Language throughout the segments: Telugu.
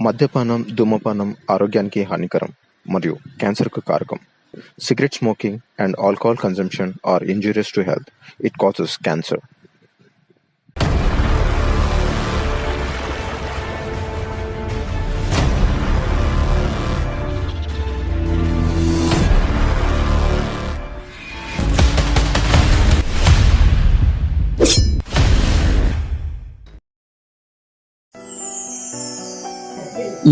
మద్యపానం, ధూమపానం ఆరోగ్యానికి హానికరం మరియు క్యాన్సర్‌కు కారకం. Cigarette smoking and alcohol consumption are injurious to health. It causes cancer.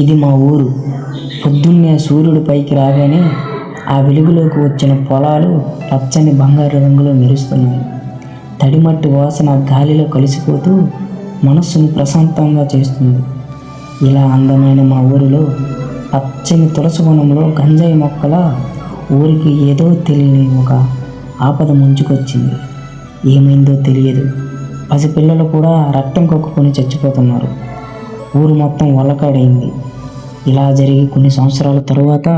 ఇది మా ఊరు. పొద్దున్నే సూర్యుడు పైకి రాగానే ఆ వెలుగులోకి వచ్చిన పొలాలు పచ్చని బంగారు రంగులో మెరుస్తున్నాయి. తడిమట్టి వాసన గాలిలో కలిసిపోతూ మనస్సును ప్రశాంతంగా చేస్తుంది. ఇలా అందమైన మా ఊరిలో పచ్చని తులసి వనంలో గంజాయి మొక్కల ఊరికి ఏదో తెలియని ఒక ఆపద ముంచుకొచ్చింది. ఏమైందో తెలియదు. పసిపిల్లలు కూడా రక్తం కక్కుకొని చచ్చిపోతున్నారు. ఊరు మొత్తం వల్లకాడైంది. ఇలా జరిగి కొన్ని సంవత్సరాల తరువాత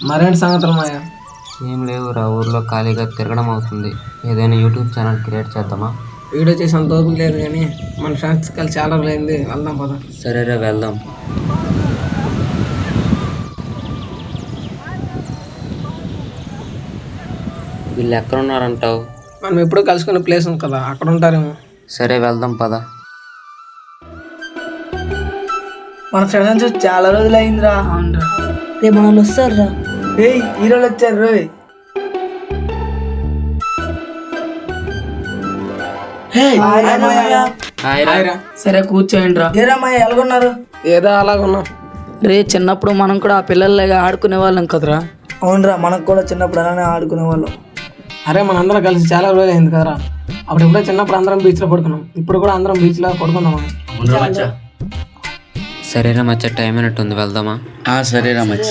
మరేంటి సంగతులు మాయ? ఏం లేవురా, ఊర్లో ఖాళీగా తిరగడం అవుతుంది. ఏదైనా యూట్యూబ్ ఛానల్ క్రియేట్ చేద్దామా? వీడియో చేసేంత ఓపిక లేదు కానీ మన ఫ్రెండ్స్ కలిసి చాలా రోజులైంది, వెళ్దాం పద. సరేరా వెళ్దాం. వీళ్ళు ఎక్కడున్నారంటావు? మనం ఎప్పుడూ కలుసుకునే ప్లేస్ ఉంది కదా, అక్కడ ఉంటారేమో. సరే వెళ్దాం పద. మన ఫ్రెండ్స్ చాలా రోజులు అయిందిరా. అవునరా, రేపు మనల్ని వస్తారా? ఏయ్ హీరోలు వచ్చారు రోయ్. సరే కూర్చోండి రా. ఏరమ్మయ్య ఎలాగొన్నారు? ఏదో అలాగున్నాం. రే, చిన్నప్పుడు మనం కూడా ఆ పిల్లల్లాగా ఆడుకునే వాళ్ళం కదరా. అవునరా, మనకు కూడా చిన్నప్పుడు అలానే ఆడుకునే వాళ్ళం. అరే మనందరం కలిసి చాలా రోజులు అయింది కదరా. అప్పుడు ఎప్పుడో చిన్నప్పుడు అందరం బీచ్లో పడుకున్నాం. ఇప్పుడు కూడా అందరం బీచ్లో పడుకుందామా? సరేరా మచ్చ, టైం అయినట్టుంది, వెళ్దామా? సరేరా మచ్చ.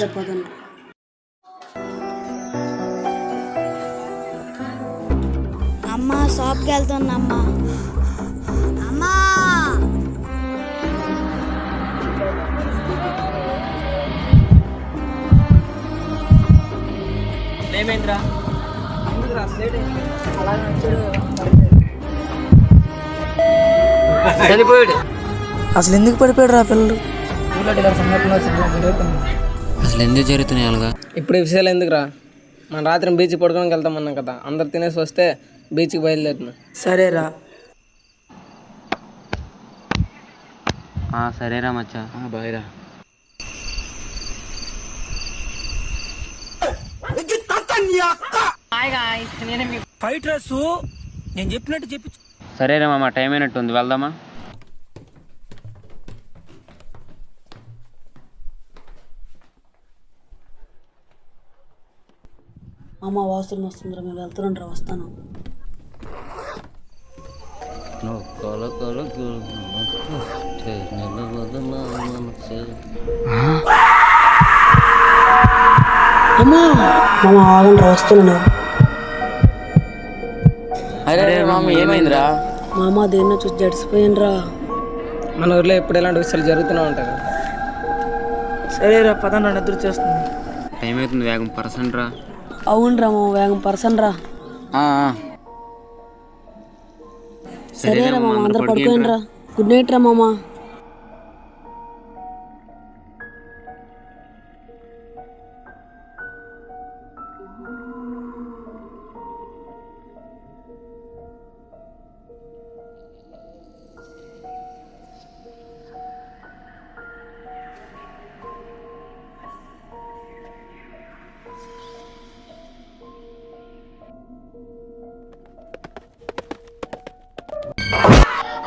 అమ్మా షాప్కి వెళ్తున్నా. అమ్మా ఏమైందిరా? చనిపోయాడు. అసలు ఎందుకు పడిపోయాడు రా పిల్లలు? అసలు ఎందుకు జరుగుతున్నాయి అలాగా? ఇప్పుడు ఈ విషయాలు ఎందుకురా? మన రాత్రి బీచ్ పడుకోవడానికి వెళ్తామన్నాం కదా, అందరు తినేసి వస్తే బీచ్కి బయలుదేరుతున్నాం. సరేరా. సరేరా మచ్చ, బాయ్రా. నేను చెప్పినట్టు చెప్పి. సరేరా మామ, టైం అయినట్టుంది, వెళ్దామా? అమ్మ వాసన వస్తుందిరా, మేము వెళ్తున్నాం రా. వస్తాను. అమ్మా మామ ఆగండి రా, వస్తున్నాను. అరే మామ, ఏమైందిరా? మామ దేన్నో చూసి జడిసిపోయాను రా. మన ఊర్లో ఎప్పుడు ఇలాంటి విషయాలు జరుగుతూనే ఉంటాయి. సరేరా పదండి, నిద్ర చేస్తుంది. టైం అవుతుంది, వేగం పర్సెంట్ రా. అవునరా మామ, వేగం పర్సన్ రా. సరేరా మామ, అందరు పడుకోండి రా. గుడ్ నైట్ రా మామ.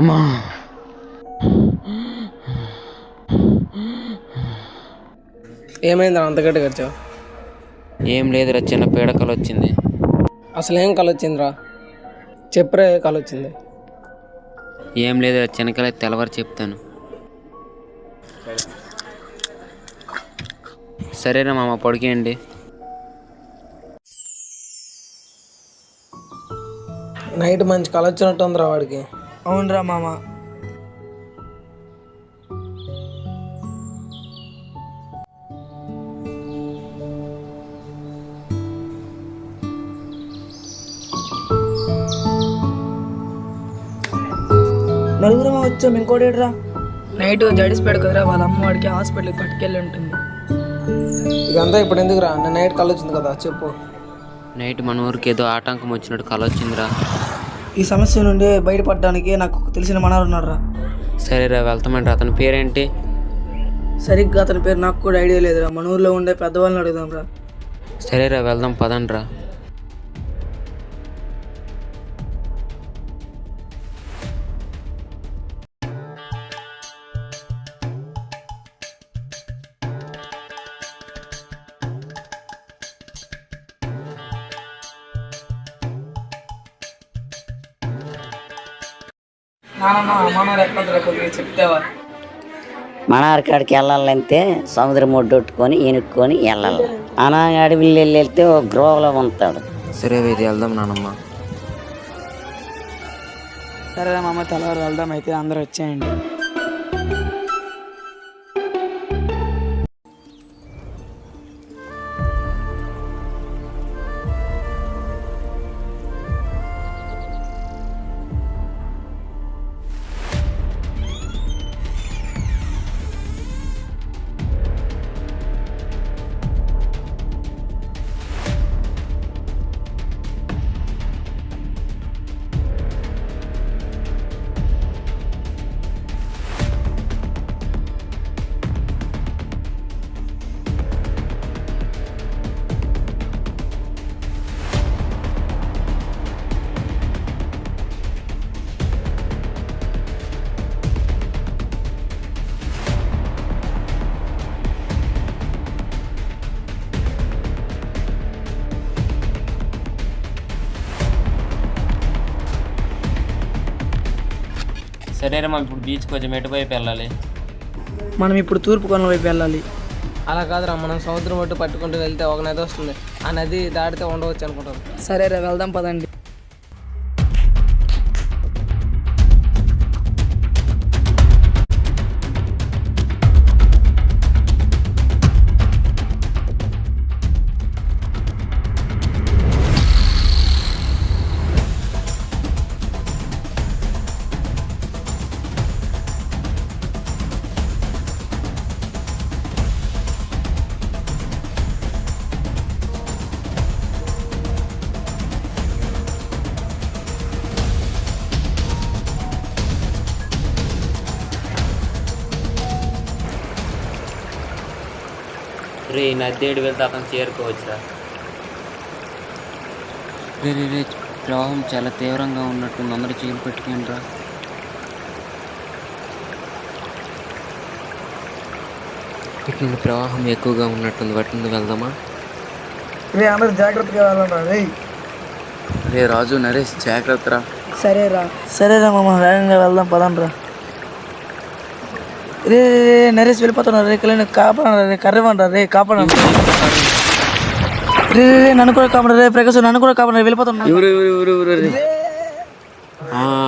అమ్మా, ఏమైందిరా అంత గట్టి ఖర్చావు? ఏం లేదురా, చిన్న పీడకలు వచ్చింది. అసలు ఏం కళ వచ్చిందిరా? చెప్పురా, ఏ కళ వచ్చింది? ఏం లేదురా, చిన్నకలే తెల్లవారు చెప్తాను. సరేనా మామ, పడుకేయండి. నైట్ మంచి కళ వచ్చినట్టు ఉందిరా వాడికి. అవునరా మామ. నలుగురం వచ్చాం, ఇంకోటేడ్రా? నైట్ జడిసిపెడు కదరా, వాళ్ళ అమ్మ వాడికి హాస్పిటల్కి పట్టుకెళ్ళి ఉంటుంది. ఇదంతా ఇప్పుడు ఎందుకురా? నేను నైట్ కళ్ళు వచ్చింది కదా, చెప్పు. నైట్ మన ఊరికి ఏదో ఆటంకం వచ్చినట్టు కల వచ్చిందిరా. ఈ సమస్య నుండి బయటపడడానికి నాకు తెలిసిన మనవాడు ఉన్నాడురా. సరేరా వెళ్తామంటారా. అతని పేరేంటి? సరిగ్గా అతని పేరు నాకు కూడా ఐడియా లేదురా. మన ఊర్లో ఉండే పెద్దవాళ్ళని అడుగుదాం రా. సరేరా వెళ్దాం పదండ్రా. చెప్తావా? మనార్ కాడికి వెళ్ళాలంటే సముద్రం ఒడ్డొట్టుకొని ఈనుక్కొని వెళ్ళాలి. అడవిలో వెళ్తే ఒక గ్రోవలో ఉంటాడు. సరే ఇది వెళ్దాం నానమ్మ. సరే మామ, తెల్లవారు వెళ్దాం. అయితే అందరూ వచ్చేయండి. సరేరా మనం ఇప్పుడు బీచ్ కొంచెం ఎటువైపు వెళ్ళాలి? మనం ఇప్పుడు తూర్పు కొన వైపు వెళ్ళాలి. అలా కాదురా, మనం సముద్రం ఒడ్డు పట్టుకుంటూ వెళ్తే ఒక నది వస్తుంది. ఆ నది దాటితే ఉండవచ్చు అనుకుంటాను. సరేరా వెళ్దాం పదండి. రే నది ఏడు వెళ్తే అతను చేరుకోవచ్చురా. రే రే రే ప్రవాహం చాలా తీవ్రంగా ఉన్నట్టుంది, అందరూ చీలు పెట్టుకుంటారా. ఇట్లా ప్రవాహం ఎక్కువగా ఉన్నట్టుంది, వాటి నుండి వెళ్దామా? రే అందరూ జాగ్రత్తగా వెళ్ళరా. రే రాజు, నరేష్ జాగ్రత్త రా. సరేరా మామ, వేగంగా వెళ్దాం పదండ్రా. రే నరేష్ వెళ్ళిపోతున్నారు. రే కళ్యాణ్ కాపాడరా. రే కర్రవండ్రా. రే కాపాడండి. రే నన్ను కూడా కాపాడు. రే ప్రకాశ్ నన్ను కూడా కాపాడు. వెళ్ళిపోతున్నా.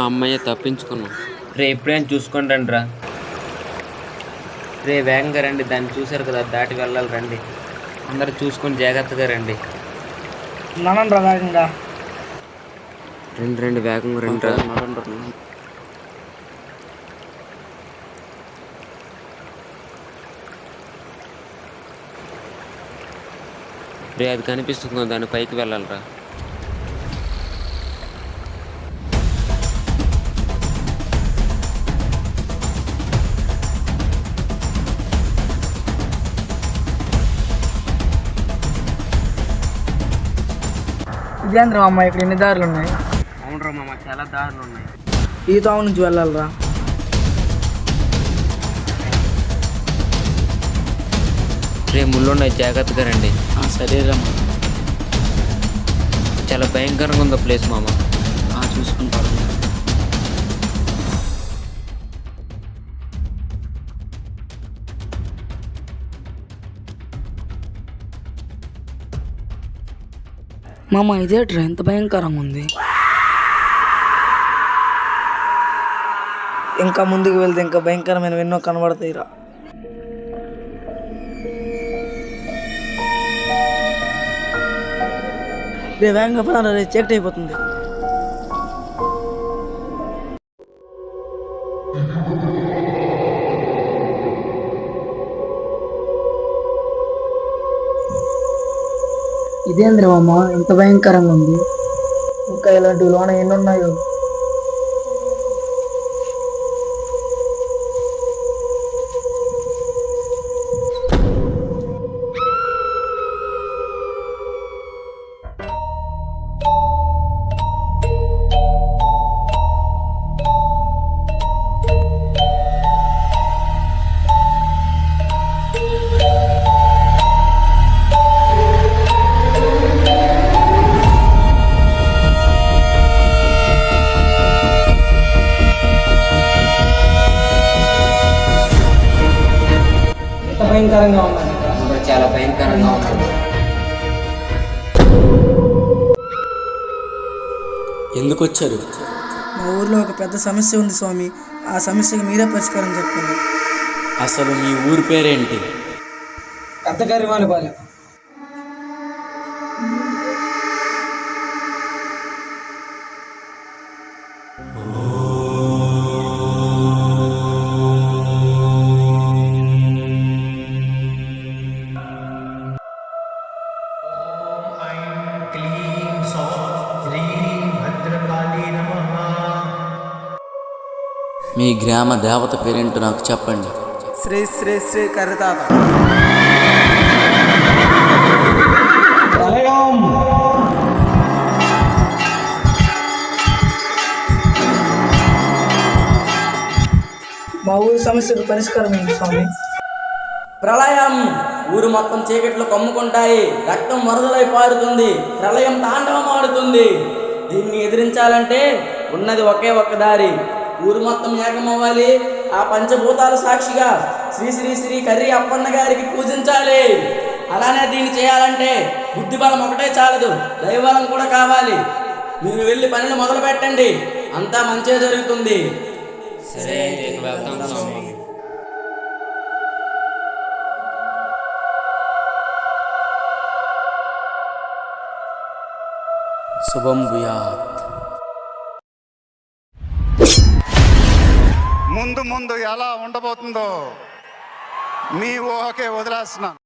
అమ్మయ్య తప్పించుకున్నాం. రే ఎప్పుడైనా చూసుకొని రండి రా. రే వేగంగా రండి, దాన్ని చూసారు కదా, దాటి వెళ్ళాలి. రండి అందరూ చూసుకొని జాగ్రత్తగా రండి. నన్ను వేగంగా రెండు వేగంగా రండి రా. రే అది కనిపిస్తుందో దాని పైకి వెళ్ళాలిరా. ఇదేంద్ర అమ్మ, ఇక్కడ ఎన్ని దారులు ఉన్నాయి? అవునరా మామ, చాలా దారులు ఉన్నాయి. ఈ తావు నుంచి వెళ్ళాలిరా. రే ముళ్ళున్నాయి, జాగ్రత్తగా రండి. సరేరా. చాలా భయంకరంగా ఉందో ప్లేస్ మామ. చూసుకుంటారు. మామ ఇదేట్రా ఎంత భయంకరంగా ఉంది. ఇంకా ముందుకు వెళ్తే ఇంకా భయంకరమైనవి ఎన్నో కనబడతాయిరా. రే వేగంగా పదారా. రే చీకటి అయిపోతుంది. ఇదేంద్ర మామ ఇంత భయంకరంగా ఉంది. ఇంకా ఇలాంటి లోన ఎన్ని ఉన్నాయో. ఎంత భయంకరంగా ఉన్నాయి. ఇప్పుడు చాలా భయంకరంగా ఉంటుంది. ఎందుకు వచ్చారు? మా ఊర్లో ఒక పెద్ద సమస్య ఉంది స్వామి. ఆ సమస్యకి మీరే పరిష్కారం చెప్పండి. అసలు మీ ఊరి పేరేంటి? పెద్ద కరివానిపాలెం. మీ గ్రామ దేవత పేరేంటో నాకు చెప్పండి. శ్రీ శ్రీ శ్రీ కర్రతాత. మా ఊరి సమస్యకు పరిష్కారం ఏంటి స్వామి? ప్రళయం. ఊరు మొత్తం చీకట్లు కమ్ముకుంటాయి, రక్తం వరదలై పారుతుంది, ప్రళయం తాండవం ఆడుతుంది. దీన్ని ఎదిరించాలంటే ఉన్నది ఒకే ఒక్క దారి. ఊరు మొత్తం ఏకమవ్వాలి. ఆ పంచభూతాల సాక్షిగా శ్రీ శ్రీ శ్రీ కర్రీ అప్పన్న గారికి పూజించాలి. అలానే దీన్ని చేయాలంటే బుద్ధి బలం ఒకటే చాలదు, దైవబలం కూడా కావాలి. మీరు వెళ్ళి పనిని మొదలు పెట్టండి, అంతా మంచిగా జరుగుతుంది. సరే అయితే వెళ్తాం స్వామి. శుభం భూయాత్. ముందు ముందు ఎలా ఉండబోతుందో మీ ఊహకే వదిలేస్తున్నాను.